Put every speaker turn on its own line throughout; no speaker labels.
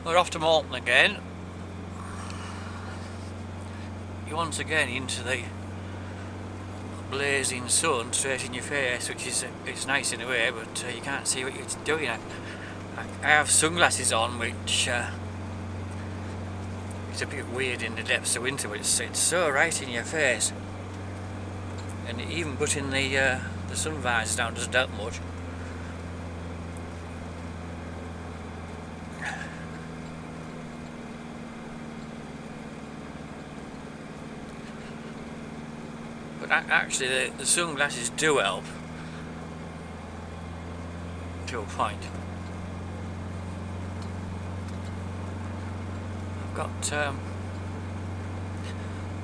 We're off to Malton again. You're once again into the blazing sun straight in your face, which is it's nice in a way, but you can't see what you're doing. I have sunglasses on, which is a bit weird in the depths of winter, but it's so right in your face, and even putting the sun visors down doesn't help much. But actually the sunglasses do help to a point. I've got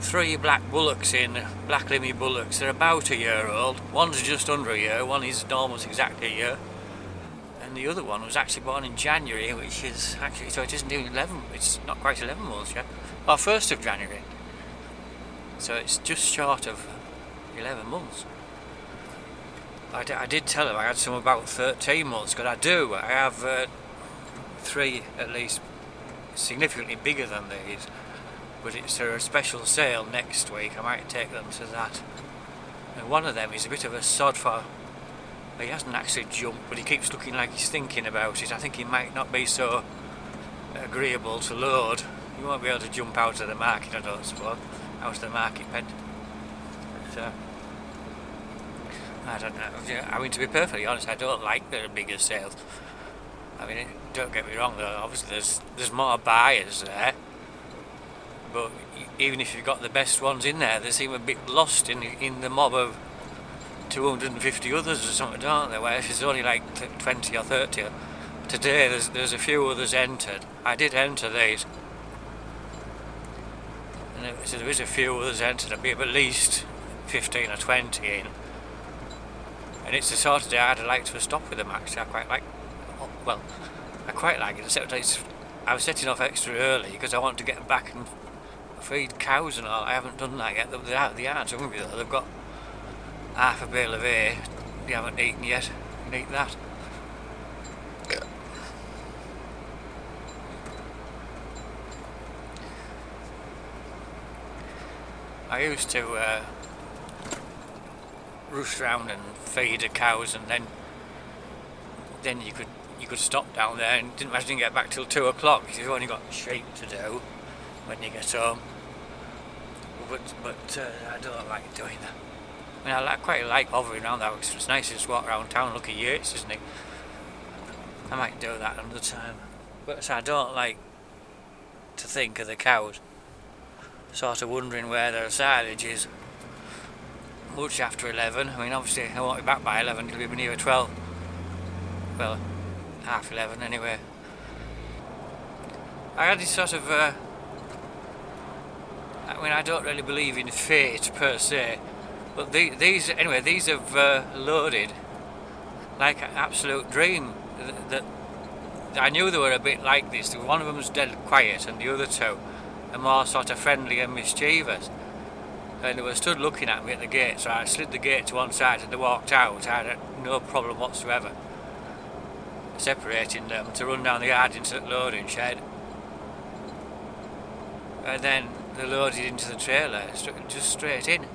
3 black bullocks in, black limmy bullocks. They're about a year old. One's just under a year, one is almost exactly a year, and the other one was actually born in January, which is actually, so it isn't even 11, it's not quite 11 months yet. Well, 1st of January, so it's just short of 11 months. I did tell him I had some about 13 months, because I have 3 at least significantly bigger than these, but it's a special sale next week. I might take them to that. And one of them is a bit of a sod for, he hasn't actually jumped, but he keeps looking like he's thinking about it. I think he might not be so agreeable to load. He won't be able to jump out of the market, I don't suppose, out of the market pen. But, I don't know. I mean, to be perfectly honest, I don't like the bigger sales. I mean, don't get me wrong, though. Obviously, there's more buyers there, but even if you've got the best ones in there, they seem a bit lost in the mob of 250 others or something, don't they? Where if there's only like 20 or 30 today, there's a few others entered. I did enter these, and so there is a few others entered. There'll be at least 15 or 20 in. And it's the sort of day I'd like to stop with them, actually. I quite like it, except I was setting off extra early because I want to get back and feed cows and all. I haven't done that yet. They aren't hungry though. They've got half a bale of hay they haven't eaten yet. You can eat that. I used to rush round and feed the cows, and then you could stop down there, and didn't imagine you get back till 2 o'clock because you've only got sheep to do when you get home. But I don't like doing that. I mean, I quite like hovering around that because it's nice to just walk around town and look at yachts, isn't it? I might do that another time. But I don't like to think of the cows sort of wondering where their silage is much after 11. I mean, obviously I won't be back by 11, it'll be near 12. Well, half 11 anyway. I had this sort of I mean, I don't really believe in fate per se, but these have loaded like an absolute dream. That I knew they were a bit like this. One of them was dead quiet, and the other 2 are more sort of friendly and mischievous. And they were stood looking at me at the gate, so I slid the gate to one side and they walked out. I had no problem whatsoever separating them to run down the yard into the loading shed. And then they loaded into the trailer, just straight in,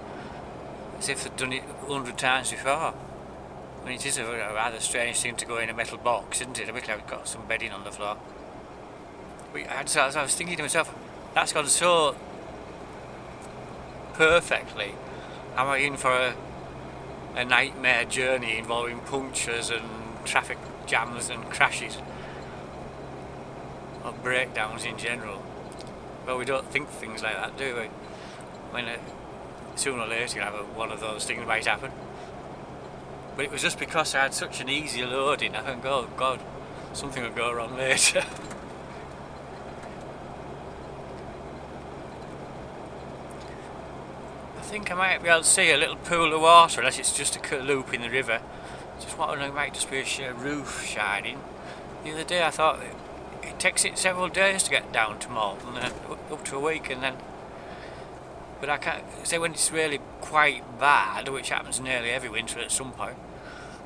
as if they'd done it 100 times before. I mean, it is a rather strange thing to go in a metal box, isn't it? A bit like it's got some bedding on the floor. But I was thinking to myself, that's gone so perfectly. Am I in for a nightmare journey involving punctures and traffic jams and crashes or breakdowns in general? Well, we don't think things like that, do we? I mean, sooner or later you'll have one of those things might happen. But it was just because I had such an easy loading. I think, oh God, something will go wrong later. I think I might be able to see a little pool of water, unless it's just a loop in the river. Just wondering, it might just be a roof shining. The other day I thought it takes it several days to get down to Malton, up to a week, and then. But I can't say when it's really quite bad, which happens nearly every winter at some point.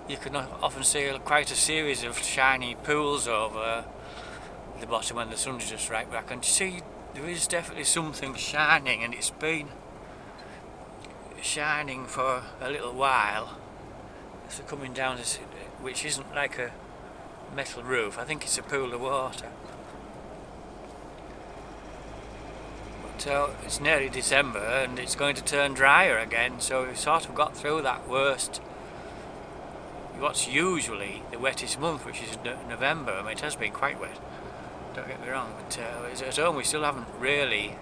You can often see quite a series of shiny pools over at the bottom when the sun's just right, but I can see there is definitely something shining, and it's been shining for a little while. So coming down this, which isn't like a metal roof, I think it's a pool of water. So it's nearly December and it's going to turn drier again, so we've sort of got through that worst, what's usually the wettest month, which is November. I mean, it has been quite wet, don't get me wrong, but at home we still haven't really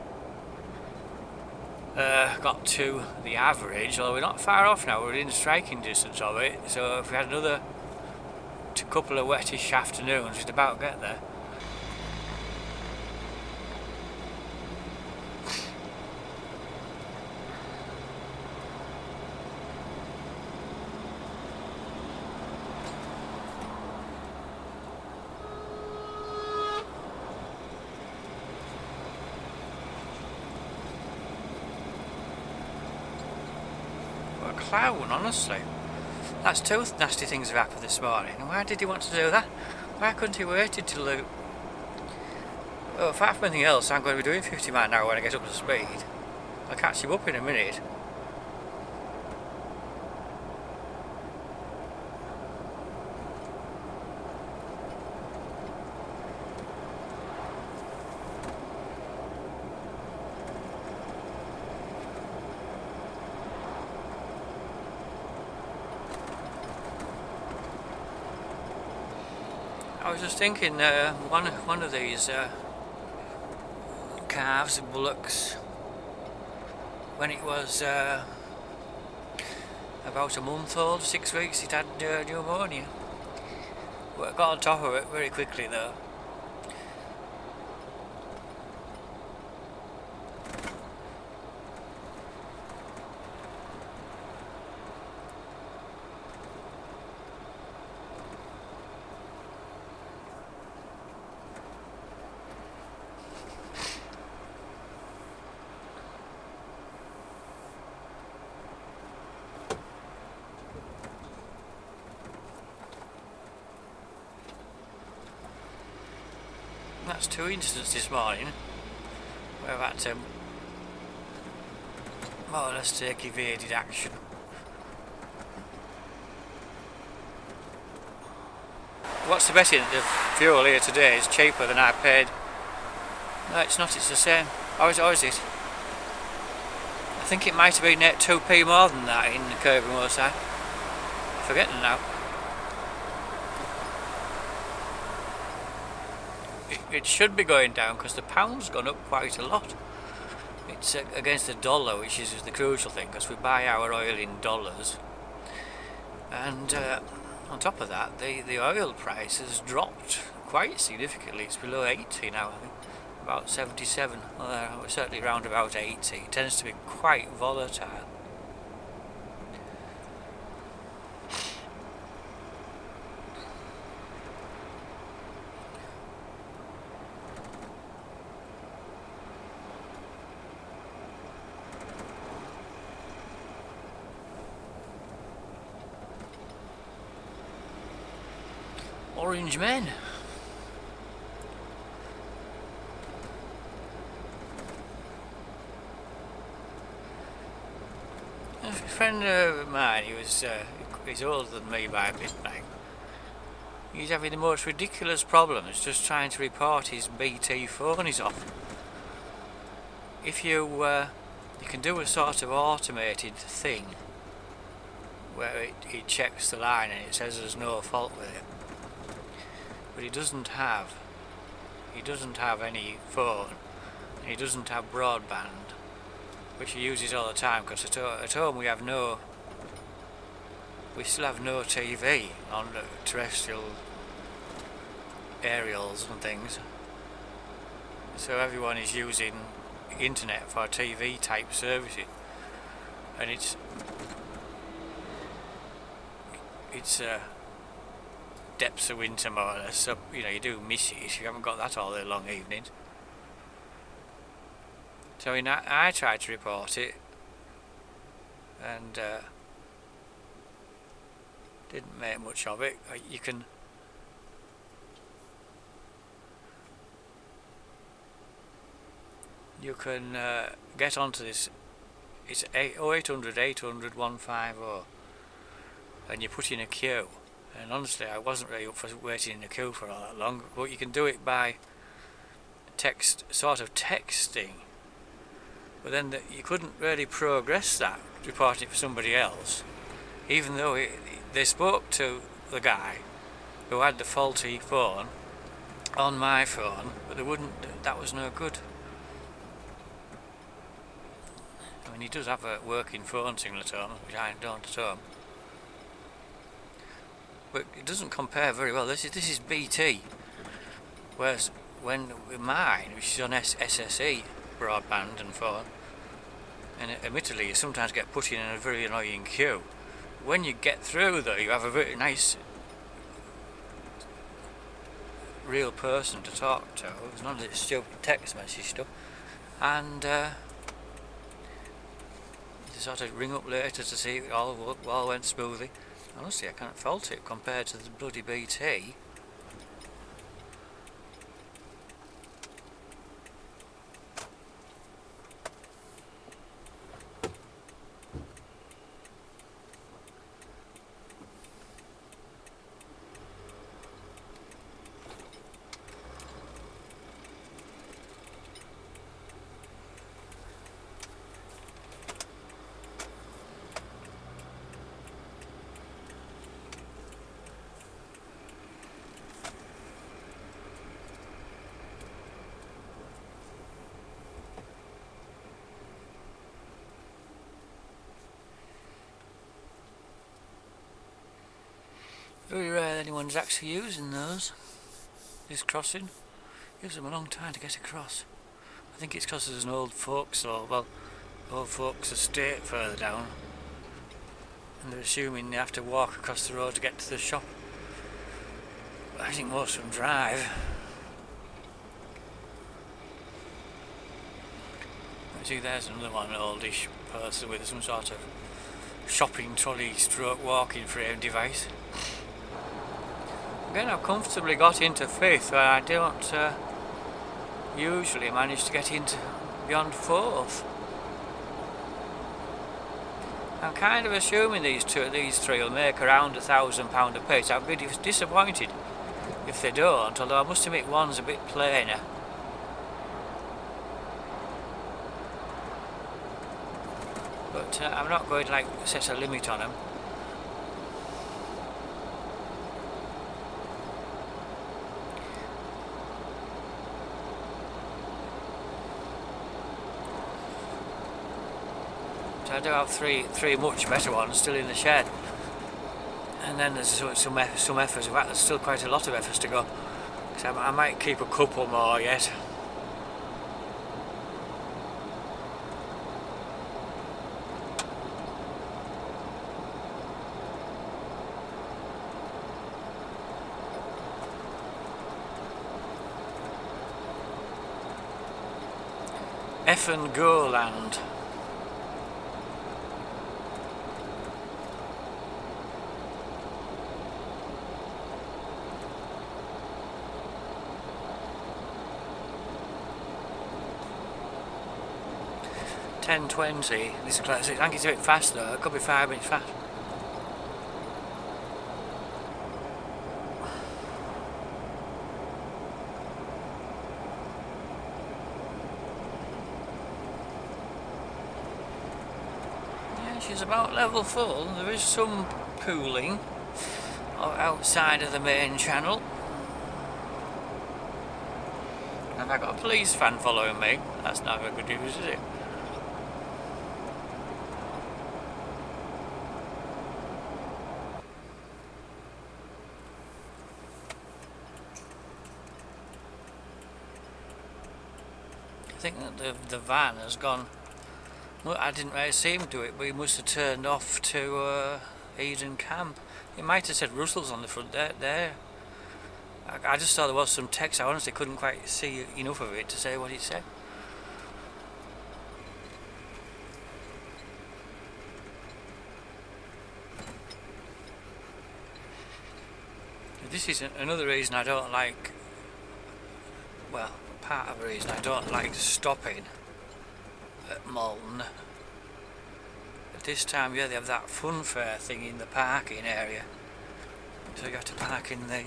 got to the average, although we're not far off now, we're in striking distance of it, so if we had another couple of wettish afternoons, we'd about get there. Clown, honestly. That's two nasty things have happened this morning. And why did he want to do that? Why couldn't he waited till the... Well, apart from anything else, I'm going to be doing 50 miles an hour when I get up to speed. I'll catch him up in a minute. I was just thinking, one of these calves, bullocks, when it was about a month old, 6 weeks, it had pneumonia. Well, it got on top of it very quickly though. That's two incidents this morning where I've had to more or less take evaded action. What's the betting? The fuel here today is cheaper than I paid. No, it's not, it's the same. How is it? I think it might have been 2p more than that in the Kirby Moorside. Forgetting now. It should be going down because the pound's gone up quite a lot. It's against the dollar, which is the crucial thing, because we buy our oil in dollars. And on top of that, the oil price has dropped quite significantly. It's below 80 now, I think. About 77, certainly around about 80. It tends to be quite volatile. Orange men. A friend of mine, he's older than me by a bit now. He's having the most ridiculous problems just trying to report his BT phone is off. If you can do a sort of automated thing where it checks the line and it says there's no fault with it. But he doesn't have any phone, and he doesn't have broadband, which he uses all the time, because at home we still have no TV on the terrestrial aerials and things, so everyone is using internet for TV type services, and it's depths of winter more or less, so you do miss it. You haven't got that all the long evenings. So I tried to report it and didn't make much of it. You can you can get onto this. It's 0800 800 150, and you put in a queue. And honestly, I wasn't really up for waiting in a queue for all that long. But you can do it by texting. But then you couldn't really progress that, report it for somebody else, even though they spoke to the guy who had the faulty phone on my phone, but they wouldn't. That was no good. I mean, he does have a working phone signal at home, which I don't at home, but it doesn't compare very well. This is BT, whereas when mine, which is on SSE broadband and phone, and admittedly you sometimes get put in a very annoying queue. When you get through though, you have a very nice real person to talk to. It's none of this stupid text message stuff, and you sort of ring up later to see if it all went smoothly. Honestly, I can't fault it compared to the bloody BT. Very rare anyone's actually using those. This crossing gives them a long time to get across. I think it's because there's an old folks estate further down, and they're assuming they have to walk across the road to get to the shop. But I think most of them drive. See, there's another one, an oldish person with some sort of shopping trolley stroke walking frame device. Again, I've comfortably got into fifth, where I don't usually manage to get into beyond fourth. I'm kind of assuming these three will make around £1,000 apiece. I'd be disappointed if they don't, although I must admit one's a bit plainer. But I'm not going to set a limit on them. I do have three much better ones still in the shed, and then there's some efforts. In fact, there's still quite a lot of efforts to go. So I might keep a couple more yet. F and Go Land. .10:20. This is close. I think it's a bit fast though. It could be 5 minutes fast. Yeah, she's about level full. There is some pooling outside of the main channel. And I've got a police van following me. That's not very good news, is it? I think that the van has gone. Well, I didn't really see him do it, but he must have turned off to Eden Camp. It might have said Russell's on the front there. I just saw there was some text. I honestly couldn't quite see enough of it to say what it said. This is another reason I don't like, well, part of the reason I don't like stopping at Malton. At this time of year they have that fun fair thing in the parking area, so you have to park in the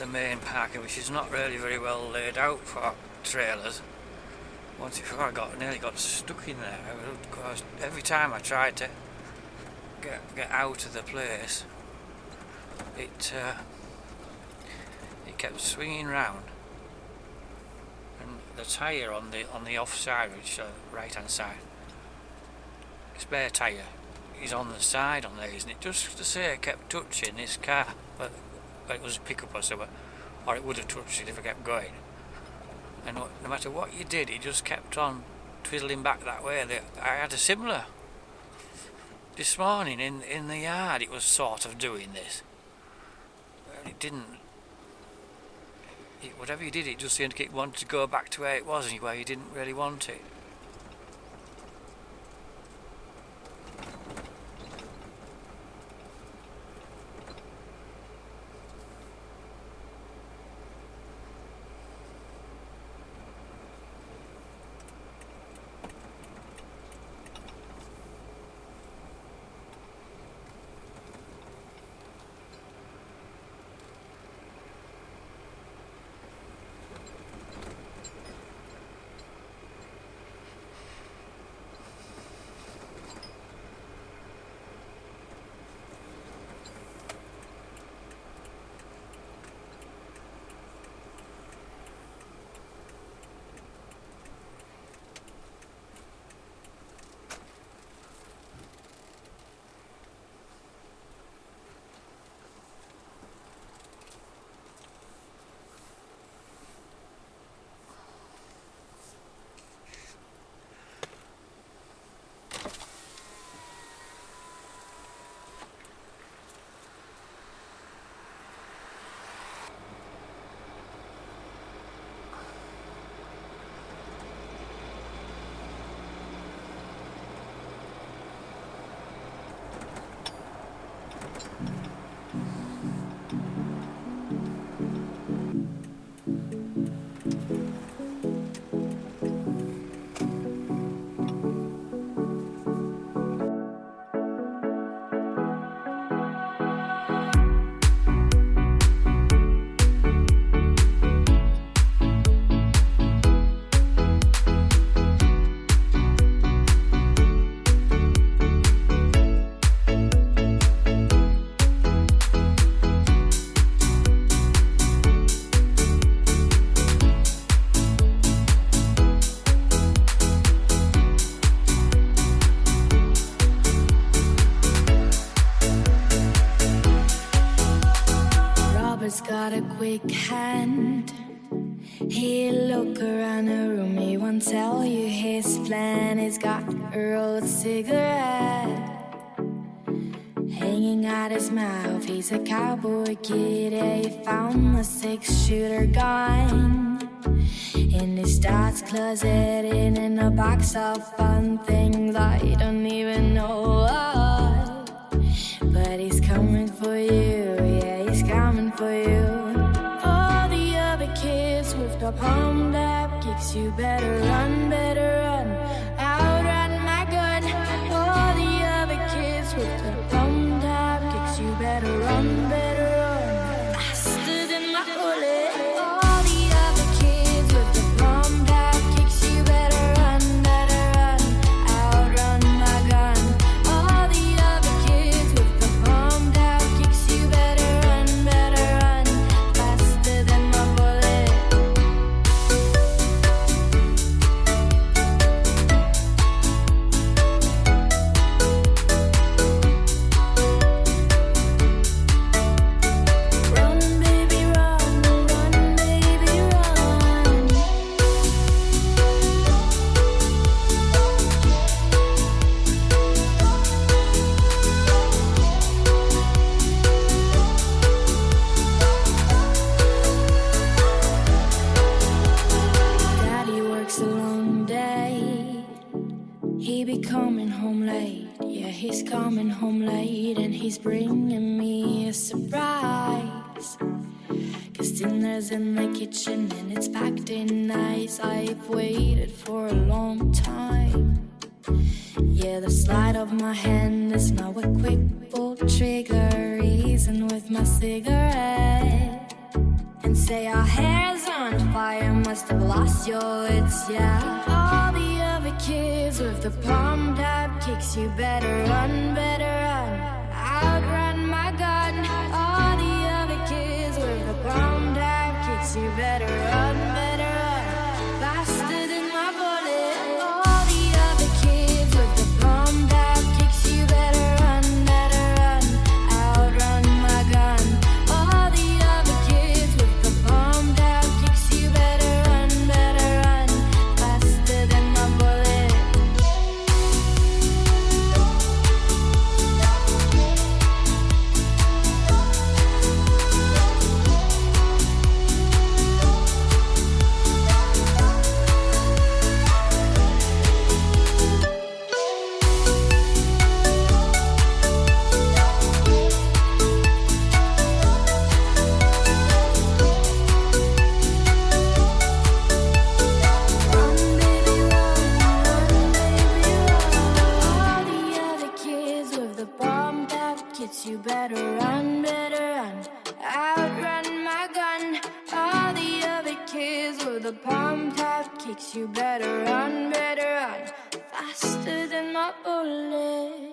main parking, which is not really very well laid out for trailers. Once before I nearly got stuck in there, because every time I tried to get out of the place, it kept swinging round, and the tyre on the off side, which right hand side, spare tyre, is on the side on these, and it just to say it kept touching this car, but it was a pickup or something, or it would have touched it if it kept going. And no matter what you did, it just kept on twiddling back that way. I had a similar this morning in the yard. It was sort of doing this, and it didn't. Whatever you did, it just seemed to keep wanting to go back to where it was, and where you didn't really want it.
Got a quick hand. He'll look around the room, he won't tell you his plan. He's got a rolled cigarette hanging out his mouth. He's a cowboy kid, yeah, he found the 6-shooter gun in his dad's closet, in a box of fun things I don't even know what. But he's coming for you, yeah, he's coming for you. All the other kids with the pumped up kicks, you better run, outrun my gun. All the other kids with the pumped up kicks, you better run, faster than my bullet. All the other kids with the pumped up kicks, you better run, outrun my gun. All the other kids with the pumped up kicks, you better run, faster than my bullet. driving home late and he's bringing me a surprise. 'Cause dinner's in the kitchen and it's packed in nice. I've waited for a long time. Yeah, the sleight of my hand is now a quick pull trigger. Reason with my cigarette and say our hair's on fire, must have lost your wits, yeah. All the other kids with the pumped up kicks, you better run, outrun my gun. All the other kids with the pumped up kicks, you better run, faster than my bullet. All the other kids with the pumped up kicks, you better run, outrun my gun. All the other kids with the pumped up kicks, you better run, faster than my bullet. Run, baby, run, all the other kids with the pumped up kicks, you better run, outrun my gun. All the other kids with the pumped up kicks, you better run, faster than my bullet.